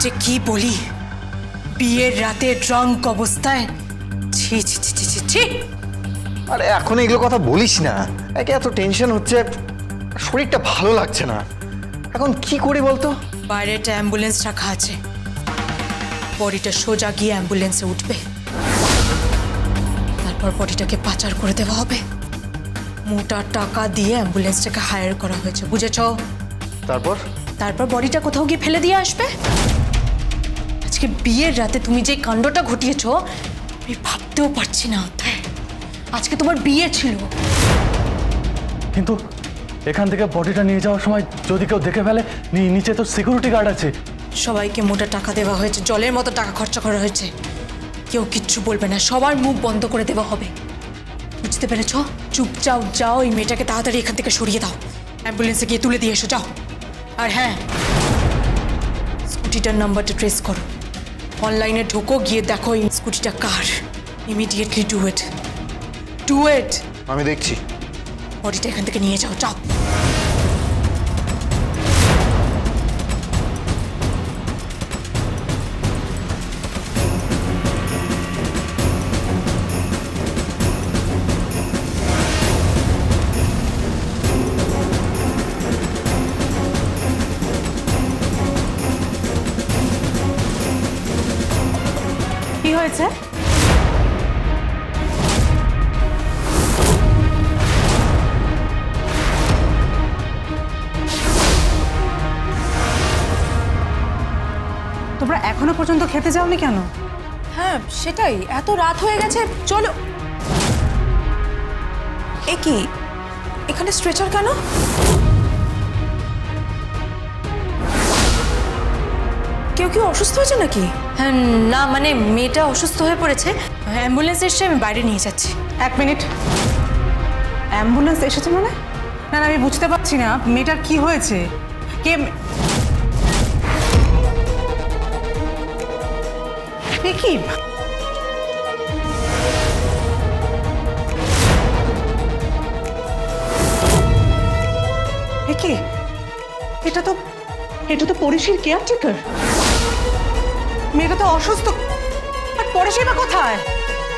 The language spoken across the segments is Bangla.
যে কি বলি, বিয়ের রাতে ড্রাঙ্ক অবস্থায়, ছি ছি ছি ছি ছি। আরে এখন এগুলো কথা বলিস না, একে এত টেনশন হচ্ছে, শরীরটা ভালো লাগছে না। এখন কি করি বলতো? বাইরে একটা অ্যাম্বুলেন্স রাখা আছে, বডিটা সোজা গিয়ে অ্যাম্বুলেন্সে উঠবে, তারপর বডিটাকে পাচার করে দেওয়া হবে। মোটা টাকা দিয়ে অ্যাম্বুলেন্সটাকে হায়ার করা হয়েছে, বুঝেছো? তারপর বডিটা কোথাও গিয়ে ফেলে দিয়ে আসবে। আজকে বিয়ের রাতে তুমি যে কাণ্ডটা ঘটিয়েছো আমি ভাবতেও পারছি না। আজকে তোমার বিয়ে ছিল, কিন্তু এখান থেকে বডিটা নিয়ে যাওয়ার সময় যদি কেউ দেখে ফেলে, নিচে তো সিকিউরিটি গার্ড আছে। সবাইকে মোটা টাকা দেওয়া হয়েছে, জলের মতো টাকা খরচা করা হয়েছে, কেউ কিচ্ছু বলবে না, সবার মুখ বন্ধ করে দেওয়া হবে, বুঝতে পেরেছ? চুপচাপ যাও, এই মেয়েটাকে তাড়াতাড়ি এখান থেকে সরিয়ে দাও, অ্যাম্বুলেন্সে গিয়ে তুলে দিয়ে এসো, যাও। আর হ্যাঁ, স্কুটিটার নাম্বারটা ট্রেস করো, অনলাইনে ঢোকো, গিয়ে দেখো এই স্কুটিটা কার। Immediately do it, do it. আমি দেখছি। বডিটা এখান থেকে নিয়ে যাও, যাও। কি হয়েছে? তোমরা এখনো পর্যন্ত খেতে যাওনি কেন? হ্যাঁ সেটাই, এত রাত হয়ে গেছে, চলো। এ কি, এখানে স্ট্রেচার কেন? কেউ কি অসুস্থ হয়েছে নাকি? হ্যাঁ না, মানে মেয়েটা অসুস্থ হয়ে পড়েছে, অ্যাম্বুলেন্স এসে আমি বাইরে নিয়ে যাচ্ছি। 1 মিনিট, অ্যাম্বুলেন্স এসেছে মানে? না না, আমি বুঝতে পারছি না মেয়েটার কি হয়েছে। কে কি? এটা তো পরিশীর কেয়ারটেকার। মেয়েটা তো অসুস্থ, আর পরিশী বা কোথায়?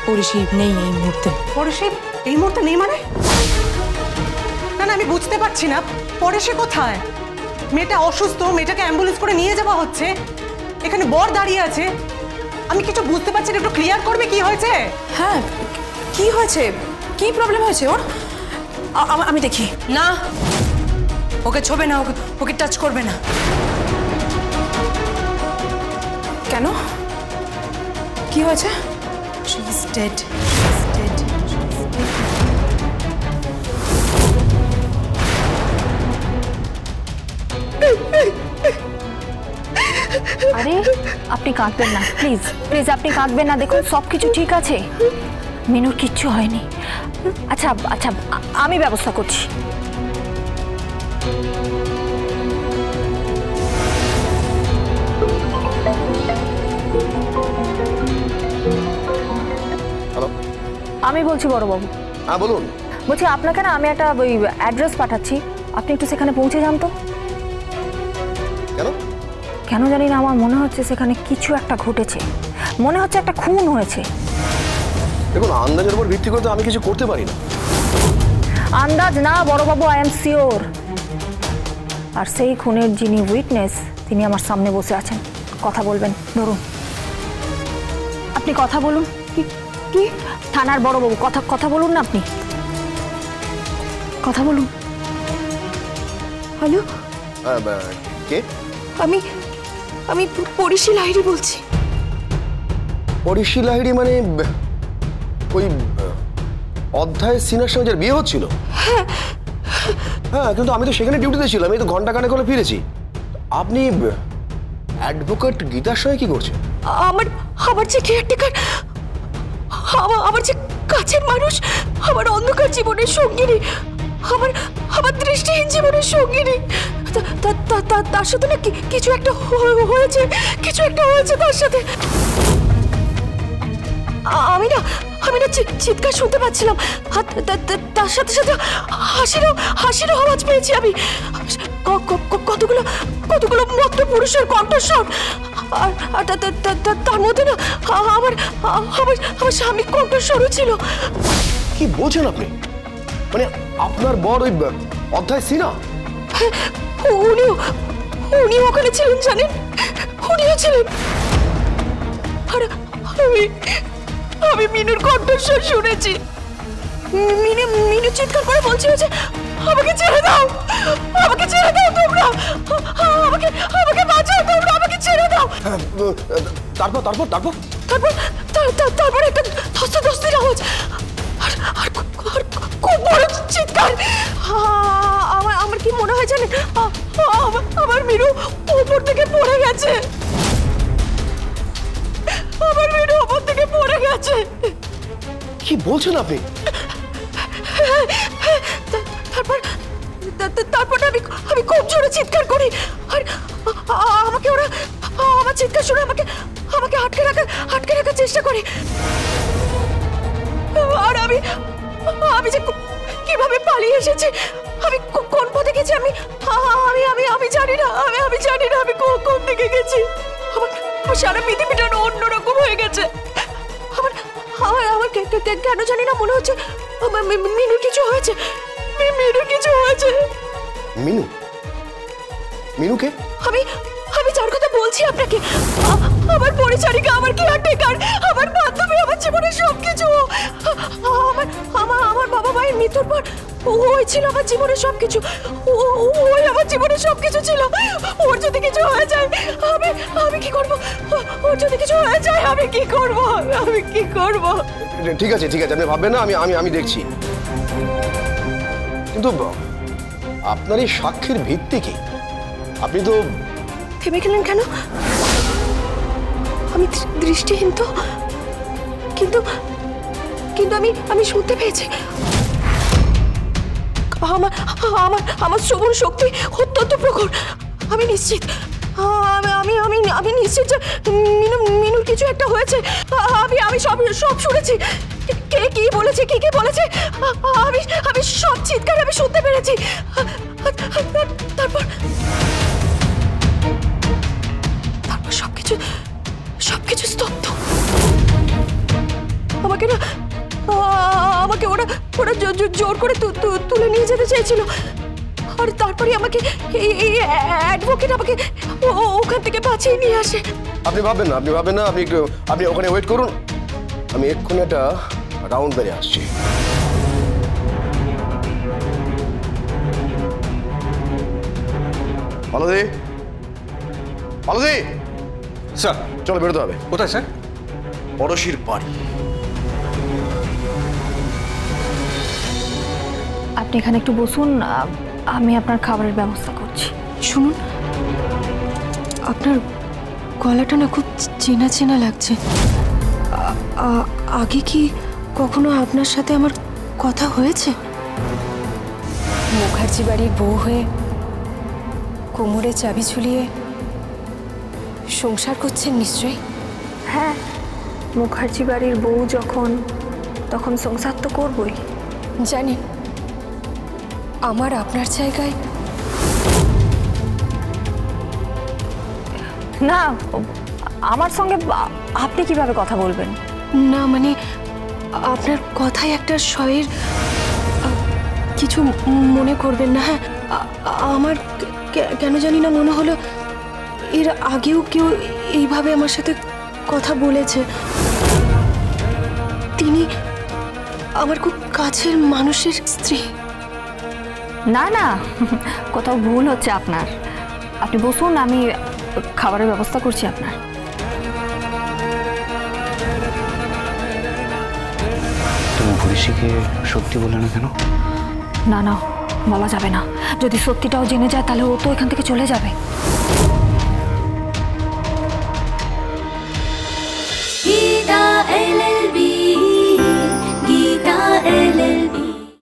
পরিশী নেই এই মুহূর্তে। পরিশী এই মুহূর্তে নেই মানে? না না, আমি বুঝতে পারছি না পরিশী কোথায়। মেয়েটা অসুস্থ, মেয়েটাকে অ্যাম্বুলেন্স করে নিয়ে যাওয়া হচ্ছে, এখানে বর দাঁড়িয়ে আছে, আমি কিছু বুঝতে পারছি না। একটু ক্লিয়ার করবে কি হয়েছে? হ্যাঁ কি হয়েছে, কি প্রবলেম হয়েছে ওর? আমি দেখি। না, ওকে ছোবে না, ওকে টাচ করবে না। কেন, কি হয়েছে? She is dead. She is dead. She is dead. আরে আপনি কাঁদবেন না, প্লিজ প্লিজ আপনি কাঁদবেন না, দেখুন সব কিছু ঠিক আছে, মিনুর কিচ্ছু হয়নি। আচ্ছা আচ্ছা, আমি ব্যবস্থা করছি। হ্যালো, আমি বলছি বড়বাবু। হ্যাঁ বলুন। বলছি আপনাকে না আমি একটা ওই অ্যাড্রেস পাঠাচ্ছি, আপনি একটু সেখানে পৌঁছে যান তো। কেন? কেন জানি না, আমার মনে হচ্ছে সেখানে কিছু একটা ঘটেছে, মনে হচ্ছে একটা খুন হয়েছে। দেখুন, আন্দাজের উপর ভিত্তি করে তো আমি কিছু করতে পারি না। আন্দাজ না বড়বাবু, আই এম শিওর। আর সেই খুনের যিনি উইটনেস, তিনি আমার সামনে বসে আছেন, কথা বলবেন। ধরুন, আপনি কথা বলুন। কি থানার বড়বাবু, কথা বলুন না, আপনি কথা বলুন। হ্যালো, কে? আমি পরিশী লাহিড়ী বলছি। পরিশী লাহিড়ী মানে ওই অধ্যায় সিনার সঙ্গে যার বিয়ে হচ্ছিল? হ্যাঁ, কিন্তু আমি তো সেখানে ডিউটিতে ছিলাম, আমি তো ঘন্টা খানেক হলে ফিরেছি। আপনি অ্যাডভোকেট গীতার সঙ্গে কি করছেন? আমার যে কেয়ারটেকার, আমার যে কাছের মানুষ, আমার অন্ধকার জীবনের সঙ্গিনী, আমার দৃষ্টিহীন জীবনের সঙ্গিনী, তার সাথে না কিছু একটা হয়েছে, তার সাথে। আমি না চিৎকার শুনতে পাচ্ছিলাম, আর তার সাথে সাথে হাসিরও আওয়াজ পেয়েছি আমি। কতগুলো মত্ত পুরুষের কণ্ঠস্বর, আর তার মধ্যে না আমার স্বামী কণ্ঠস্বরও ছিল। কি বলছেন আপনি? মানে আপনার বর ওই অধ্যায় সিনা? উনি ওখানে ছিলেন, জানেন, উনিও ছিলেন। আর আমি মিনুর কণ্ঠস্বর শুনেছি। মিনু চিৎকার করে বলছিল যে আমাকে ছেড়ে দাও, আমাকে ছেড়ে দাও তোমরা, আমাকে বাঁচাও তোমরা, আমাকে ছেড়ে দাও। তারপর একটা ধস্তাধস্তির আওয়াজ, আর খুব বড় চিৎকার। আমার কি মনে হয় জানেন, আমার মিনু উপর থেকে পড়ে গেছে, আমার মিনু উপর থেকে পড়ে গেছে। কি বলছেন আপনি? তারপর আমি খুব জোরে চিৎকার করি, আর আমাকে ওরা আমার চিৎকার শুনে আমাকে আটকে রাখার চেষ্টা করে। আর আমি যে কিভাবে পালিয়ে এসেছি, আমি কোন পথে গেছি আমি জানি না, আমি জানি না আমি কোন দিকে গেছি। আমার সারা পৃথিবীটা অন্যরকম হয়ে গেছে। আমার কেন জানি না মনে হচ্ছে মিনুর কিছু হয়েছে, মিনুর কিছু হয়েছে। মিনুকে? আমি যার কথা বলছি আপনাকে, আমার পরিচারিকা, আমার কেয়ারটেকার, আমার বান্ধবী, আমার জীবনের সবকিছু। আমার বাবা মায়ের মৃত্যুর পর ওই ছিল আমার জীবনের সবকিছু, ওই আমার জীবনের সবকিছু ছিল। ওর যদি কিছু হয়ে যায় আমি কি করব? ওর যদি কিছু হয়ে যায় আমি কি করব? ঠিক আছে আপনি ভাববেন না, আমি দেখছি। কিন্তু আপনার এই সাক্ষীর ভিত্তি কি? আপনি তো থেমে গেলেন কেন? আমি দৃষ্টিহীন তো, কিন্তু আমি শুনতে পেয়েছি। আমার শ্রবণ শক্তি অত্যন্ত প্রখর। আমি নিশ্চিত, আমি নিশ্চিত যে মিনুর কিছু একটা হয়েছে। আমি সব শুনেছি। কে কি বলেছে, কি বলেছে, আমি সব চিৎকার আমি শুনতে পেরেছি। তারপর সবকিছু স্তব্ধ। আমাকে ওরা জোর করে তুলে নিয়ে যেতে চেয়েছিল, আর তারপরে আমাকে এই অ্যাডভোকেট আমাকে ওখান থেকে বাঁচিয়ে নিয়ে আসে। আপনি ভাববেন না, আপনি ওখানে ওয়েট করুন, আমি এক্ষুনি একটা রাউন্ড বেড়ে আসছি। পালদি স্যার, চলো বেরোতে হবে। কোথায় স্যার? পড়শির বাড়ি। আপনি এখানে একটু বসুন, আমি আপনার খাবারের ব্যবস্থা করছি। শুনুন, আপনার গলাটা না খুব চেনা চেনা লাগছে। আগে কি কখনো আপনার সাথে আমার কথা হয়েছে? মুখার্জি বাড়ির বউ হয়ে কোমরে চাবি ঝুলিয়ে সংসার করছেন নিশ্চয়ই? হ্যাঁ, মুখার্জি বাড়ির বউ তখন সংসার তো করবই। জানেন, আমার আপনার জায়গায় না, আমার সঙ্গে আপনি কিভাবে কথা বলবেন? না, মানে আপনার কথায় একটা শয়ের, কিছু মনে করবেন না। হ্যাঁ, আমার কেন জানি না মনে হলো এর আগেও কেউ এইভাবে আমার সাথে কথা বলেছে। তিনি আমার খুব কাছের মানুষের স্ত্রী। না, কোথাও ভুল হচ্ছে আপনার। আপনি বসুন, আমি খাবারের ব্যবস্থা করছি আপনার। তুমি পুলিশকে সত্যি বলে না কেন? না, বলা যাবে না। যদি সত্যিটাও জেনে যায় তাহলে ও তো এখান থেকে চলে যাবে।